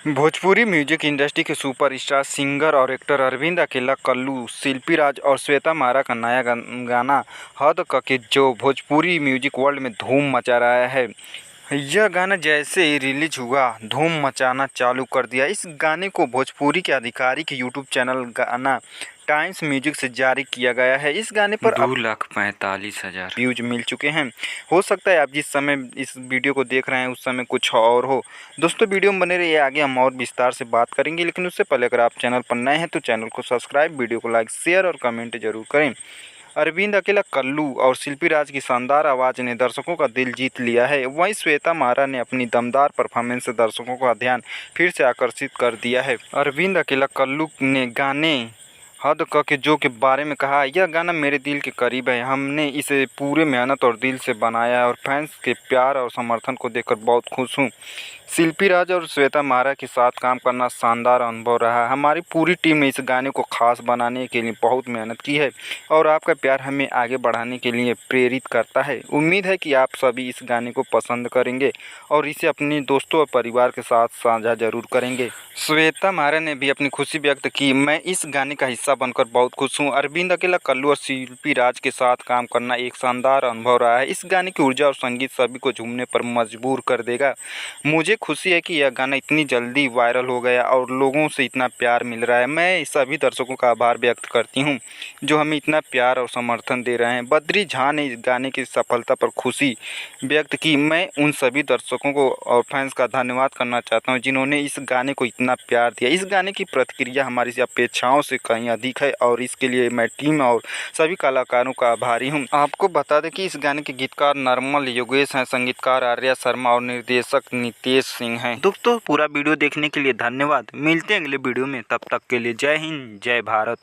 Bhojpuri music industry के superstar singer और actor Arvind अकेला, कल्लू, शिल्पी राज और श्वेता मारा का नया गाना हद के जो भोजपुरी म्यूजिक वर्ल्ड में धूम मचा रहा है। यह गाना जैसे ही रिलीज हुआ धूम मचाना चालू कर दिया। इस गाने को भोजपुरी के आधिकारिक यूट्यूब चैनल गाना टाइम्स म्यूजिक से जारी किया गया है। इस गाने पर 2,45,000 व्यूज मिल चुके हैं। हो सकता है आप जिस समय इस वीडियो को देख रहे हैं उस समय कुछ और हो। दोस्तों वीडियो में बने रहिए, आगे हम और विस्तार से बात करेंगे, लेकिन उससे पहले अगर आप चैनल पर नए हैं तो चैनल को सब्सक्राइब, वीडियो को लाइक, शेयर और कमेंट जरूर करें। अरविंद अकेला, कल्लू और शिल्पी राज की शानदार आवाज़ ने दर्शकों का दिल जीत लिया है। वहीं श्वेता मारा ने अपनी दमदार परफॉर्मेंस से दर्शकों का ध्यान फिर से आकर्षित कर दिया है। अरविंद अकेला, कल्लू ने गाने हद के जो के बारे में कहा, यह गाना मेरे दिल के करीब है। हमने इसे पूरे मेहनत और दिल से बनाया है और फैंस के प्यार और समर्थन को देखकर बहुत खुश हूँ। शिल्पी राज और श्वेता मारा के साथ काम करना शानदार अनुभव रहा। हमारी पूरी टीम ने इस गाने को खास बनाने के लिए बहुत मेहनत की है और आपका प्यार हमें आगे बढ़ाने के लिए प्रेरित करता है। उम्मीद है कि आप सभी इस गाने को पसंद करेंगे और इसे अपने दोस्तों और परिवार के साथ साझा जरूर करेंगे। श्वेता मारा ने भी अपनी खुशी व्यक्त की, मैं इस गाने का हिस्सा बनकर बहुत खुश हूँ। अरविंद अकेला, कल्लू और शिल्पी राज के साथ काम करना एक शानदार अनुभव रहा है। इस गाने की ऊर्जा और संगीत सभी को झूमने पर मजबूर कर देगा। मुझे खुशी है कि यह गाना इतनी जल्दी वायरल हो गया और लोगों से इतना प्यार मिल रहा है। मैं सभी दर्शकों का आभार व्यक्त करती हूं जो हमें इतना प्यार और समर्थन दे रहे हैं। बद्री झा ने इस गाने की सफलता पर खुशी व्यक्त की। मैं उन सभी दर्शकों को और फैंस का धन्यवाद करना चाहता हूं जिन्होंने इस गाने को इतना प्यार दिया। इस गाने की प्रतिक्रिया हमारी अपेक्षाओं से कहीं अधिक है और इसके लिए मैं टीम और सभी कलाकारों का आभारी हूँ। आपको बता दें कि इस गाने के गीतकार नरमल योगेश हैं, संगीतकार आर्या शर्मा और निर्देशक नितेश सिंह हैं। दोस्तों पूरा वीडियो देखने के लिए धन्यवाद। मिलते हैं अगले वीडियो में, तब तक के लिए जय हिंद, जय भारत।